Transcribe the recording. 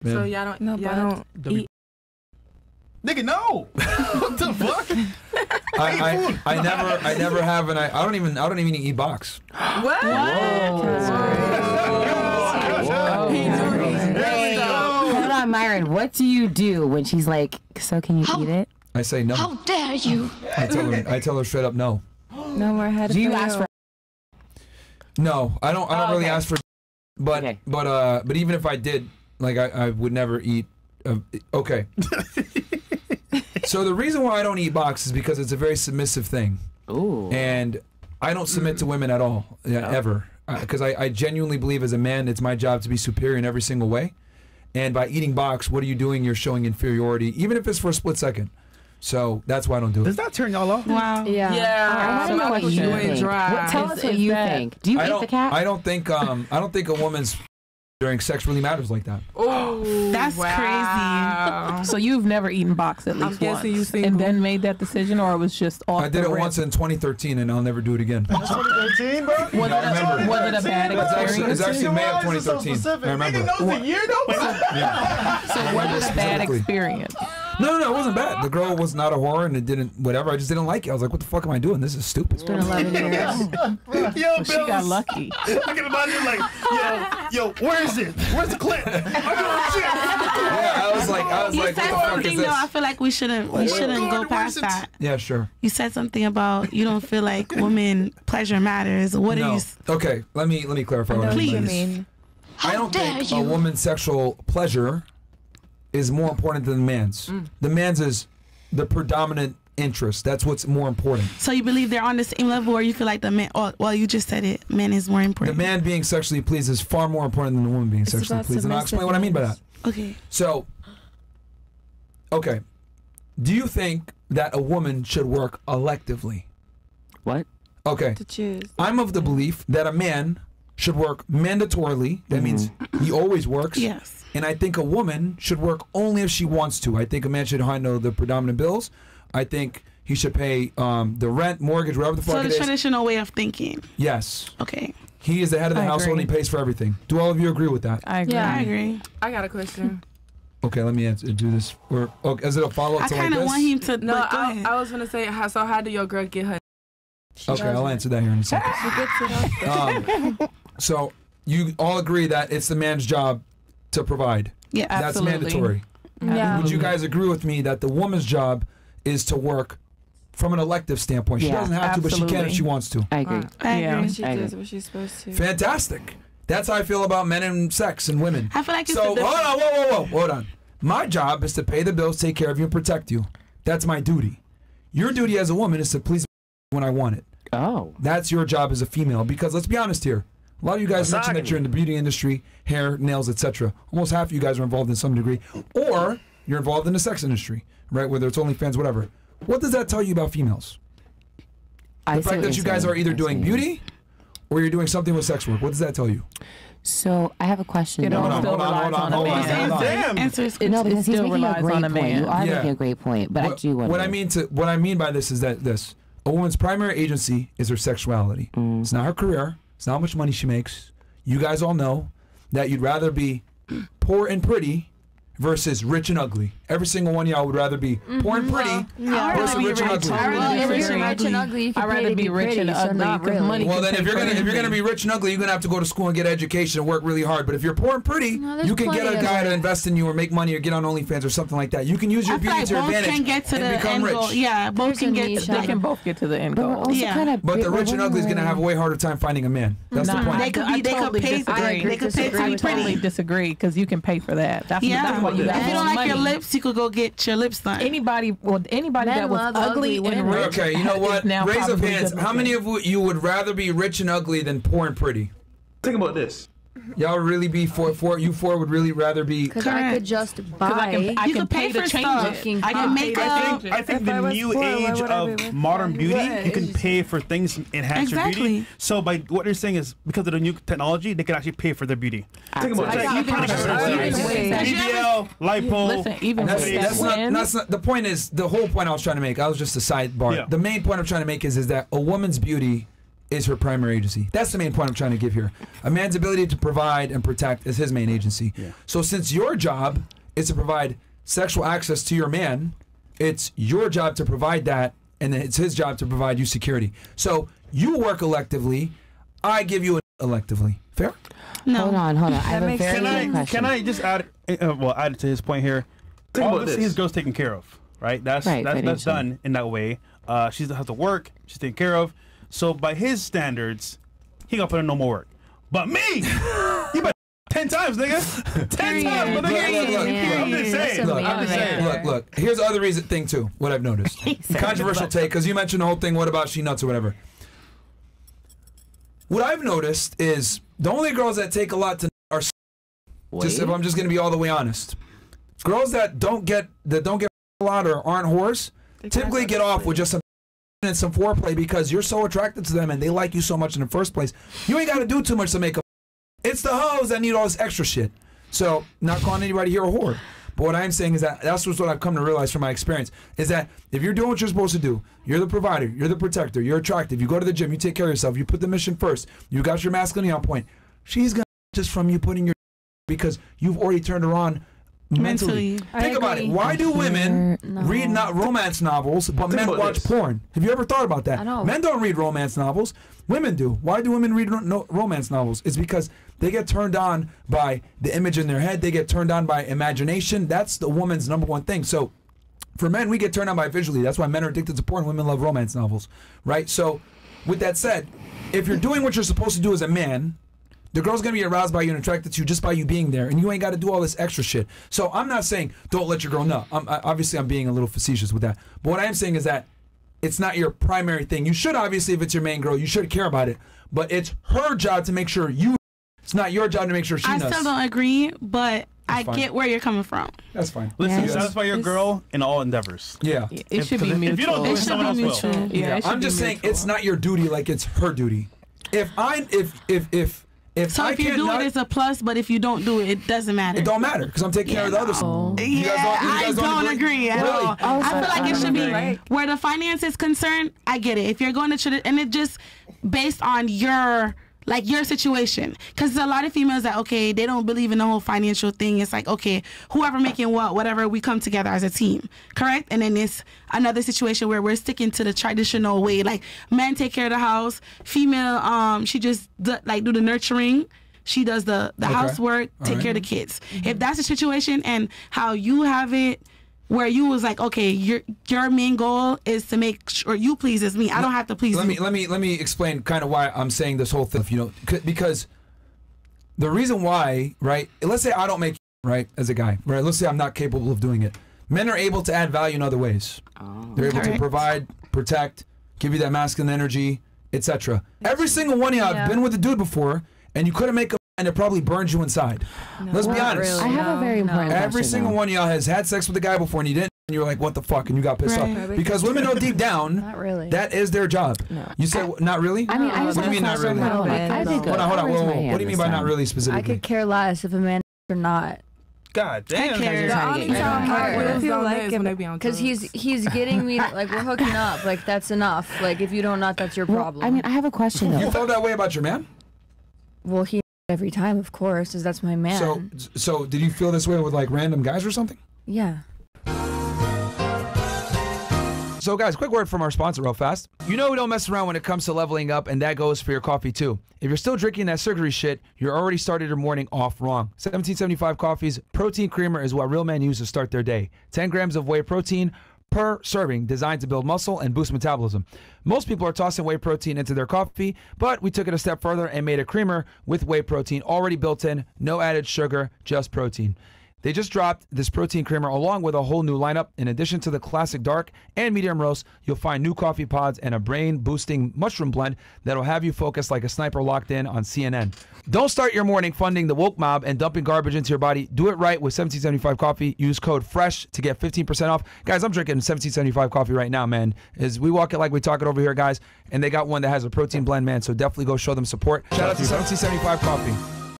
Yeah. So y'all don't eat. Nigga, no. What the fuck? I never have, and I don't even eat box. What? Hold on, Myron. What do you do when she's like, "So can you eat it?" I say no. How dare you? I tell her straight up no. No more head. Do you ask for? No, I don't really ask for. But even if I did, like I would never eat. Okay. So the reason why I don't eat box is because it's a very submissive thing. Ooh. And I don't submit to women at all, ever. Because I genuinely believe as a man, it's my job to be superior in every single way. And by eating box, what are you doing? You're showing inferiority, even if it's for a split second. So that's why I don't do it. Does that turn y'all off? Wow. Yeah. I want to know what you think. Tell us what you think. Do you eat the cat? I don't think a woman's during sex really matters like that. Oh, that's crazy. So you've never eaten box at least once, and then made that decision, or it was just off? I did it once in 2013, and I'll never do it again. 2013, bro. Was it a bad experience? It's actually May of 2013. I remember. Nigga knows the year though. So was it a bad experience? No, it wasn't bad. The girl was not a whore, and it didn't, whatever. I just didn't like it. I was like, what the fuck am I doing? This is stupid. It's been 11 years. Yo, she got lucky. I can imagine like, yo, where is it? Where's the clip? I'm doing shit. Yeah, I was like, what the fuck is this? I feel like we shouldn't go past that. Yeah, sure. You said something about you don't feel like women pleasure matters. What do you? Okay, let me clarify what I mean. I don't think a woman's sexual pleasure is more important than the man's. The man's is the predominant interest. That's what's more important. So you believe they're on the same level, or you feel like the man? Well, you just said it. Man is more important. The man being sexually pleased is far more important than the woman being sexually pleased, and I'll explain what I mean by that. Okay. So, okay, do you think that a woman should work electively? What? Okay. To choose. I'm of the belief that a man should work mandatorily. That means he always works. Yes. And I think a woman should work only if she wants to. I think a man should handle the predominant bills. I think he should pay the rent, mortgage, whatever the fuck it is. So the traditional way of thinking. Yes. Okay. He is the head of the household and he pays for everything. Do all of you agree with that? I agree. Yeah, I agree. I got a question. Okay, let me do this. Or is it a follow-up to like this? I kind of want him to. No, I was gonna say, how do your girl get her? Okay, I'll answer that here in a second. She gets it. So you all agree that it's the man's job to provide. Yeah, absolutely. That's mandatory. Yeah. Would you guys agree with me that the woman's job is to work from an elective standpoint? She doesn't have to, but she can if she wants to. I agree. I agree. She does what she's supposed to. Fantastic. That's how I feel about men and sex and women. I feel like it's so. Hold on. My job is to pay the bills, take care of you, and protect you. That's my duty. Your duty as a woman is to please when I want it. Oh. That's your job as a female. Because let's be honest here. A lot of you guys mentioned that you're in the beauty industry, hair, nails, etc. Almost half of you guys are involved in some degree, or you're involved in the sex industry, right? Whether it's OnlyFans, whatever. What does that tell you about females? The fact that you guys are either doing beauty, or you're doing something with sex work. What does that tell you? So I have a question. Hold on. Because he's making a great point. You are making a great point, but I do want to. What I mean by this is that a woman's primary agency is her sexuality. It's not her career. It's not how much money she makes. You guys all know that you'd rather be poor and pretty versus rich and ugly. Every single one of y'all would rather be poor and pretty versus rich and ugly. I'd rather be rich and ugly. Well, then if you're gonna be rich and ugly, you're gonna have to go to school and get education and work really hard. But if you're poor and pretty, you can get a guy to invest in you or make money or get on OnlyFans or something like that. You can use your beauty to your advantage and become rich. Yeah, both can get to they can both get to the end goal. Yeah. But the rich and ugly is gonna have a way harder time finding a man. That's the point. They could pay. They could pay to be totally disagree because you can pay for that. That's what you got. If you don't like your lips, you could go get your lips done. Anybody that was ugly and rich. Okay, you know what? Raise up hands. How many of you would rather be rich and ugly than poor and pretty? Think about this. Y'all would really be you four would really rather be. Because I could just buy. I can pay to change it. I can make up. I think the new age of modern beauty, you can pay for things to enhance your beauty. So by what they're saying is because of the new technology, they can actually pay for their beauty. Think about it. BBL, lipo. Listen, even that's not the point. Is the whole point I was trying to make? I was just a sidebar. The main point I'm trying to make is that a woman's beauty is her primary agency. That's the main point I'm trying to give here. A man's ability to provide and protect is his main agency. Yeah. So since your job is to provide sexual access to your man, it's your job to provide that, and then it's his job to provide you security. So you work electively, I give you electively. Fair? No. Hold on. I have a very good question. Can I just add it to his point here? Obviously, his girl's taken care of, right? That's done in that way. She has to work. She's taken care of. So by his standards, he gonna put in no more work. But me, you better 10 times, nigga. 10 times, but I'm just saying. Look. Here's the other thing too. What I've noticed, controversial take, because you mentioned the whole thing. What about she nuts or whatever? What I've noticed is the only girls that take a lot to are just, if I'm just gonna be all the way honest, girls that don't get a lot or aren't whores typically get off with just some foreplay because you're so attracted to them and they like you so much in the first place. You ain't got to do too much to make them. It's the hoes that need all this extra shit. So, not calling anybody here a whore. But what I'm saying is that's what I've come to realize from my experience, is that if you're doing what you're supposed to do, you're the provider, you're the protector, you're attractive, you go to the gym, you take care of yourself, you put the mission first, you got your masculinity on point, she's going to just from you putting your because you've already turned her on mentally. Think about it. Why do women read not romance novels, but men watch porn? Have you ever thought about that? Men don't read romance novels. Women do. Why do women read romance novels? It's because they get turned on by the image in their head. They get turned on by imagination. That's the woman's number one thing. So for men, we get turned on by visually. That's why men are addicted to porn. Women love romance novels, right? So with that said, if you're doing what you're supposed to do as a man, the girl's going to be aroused by you and attracted to you just by you being there, and you ain't got to do all this extra shit. So I'm not saying don't let your girl know. Obviously, I'm being a little facetious with that. But what I am saying is that it's not your primary thing. You should, obviously, if it's your main girl, you should care about it. But it's her job to make sure you. It's not your job to make sure she knows. I still don't agree, but I get where you're coming from. That's fine. Listen, satisfy your girl in all endeavors. Yeah. It should be mutual. If you don't do it, someone else will. Yeah, I'm just saying it's not your duty like it's her duty. If you do it, it's a plus, but if you don't do it, it doesn't matter. It don't matter because I'm taking care of the other stuff. I don't agree at all. I feel like it should be where the finance is concerned. I get it. If you're going to and it just based on your situation, because there's a lot of females that they don't believe in the whole financial thing. It's like, okay, whoever making whatever, we come together as a team, correct? And then it's another situation where we're sticking to the traditional way, like men take care of the house, female she just do the nurturing, she does the housework, take care of the kids. If that's the situation and how you have it, where you was like, okay, your main goal is to make sure you pleases me. I don't have to please you. Let me explain kind of why I'm saying this whole thing. Because the reason why, right? Let's say I don't make right as a guy, right? Let's say I'm not capable of doing it. Men are able to add value in other ways. They're able to provide, protect, give you that masculine energy, etc. Every single one of y'all have been with a dude before, and you couldn't make a and it probably burns you inside. Let's be honest. Really, I have a very important question. Every single one of y'all has had sex with a guy before and you didn't, and you're like, what the fuck? And you got pissed off. Because women know deep down that is their job. No. You say, not really? I mean, what do you mean not really? Hold on. What do you mean by not really specifically? I could care less if a man or not. God damn. I feel like because he's getting me, like, we're hooking up. Like, that's enough. Like, if you don't nut, that's your problem. I mean, I have a question, though. You felt that way about your man? Well, he every time, of course, because that's my man. So did you feel this way with like random guys or something? Yeah. So guys, quick word from our sponsor real fast. You know we don't mess around when it comes to leveling up, and that goes for your coffee too. If you're still drinking that sugary shit, you're already started your morning off wrong. 1775 Coffee's protein creamer is what real men use to start their day. 10 grams of whey protein per serving, designed to build muscle and boost metabolism. Most people are tossing whey protein into their coffee, but we took it a step further and made a creamer with whey protein already built in, no added sugar, just protein. They just dropped this protein creamer along with a whole new lineup. In addition to the classic dark and medium roast, you'll find new coffee pods and a brain-boosting mushroom blend that'll have you focus like a sniper locked in on CNN. Don't start your morning funding the woke mob and dumping garbage into your body. Do it right with 1775 Coffee. Use code FRESH to get 15% off. Guys, I'm drinking 1775 Coffee right now, man. As we walk it like we talk it over here, guys, and they got one that has a protein blend, man, so definitely go show them support. Shout out to 1775 Coffee.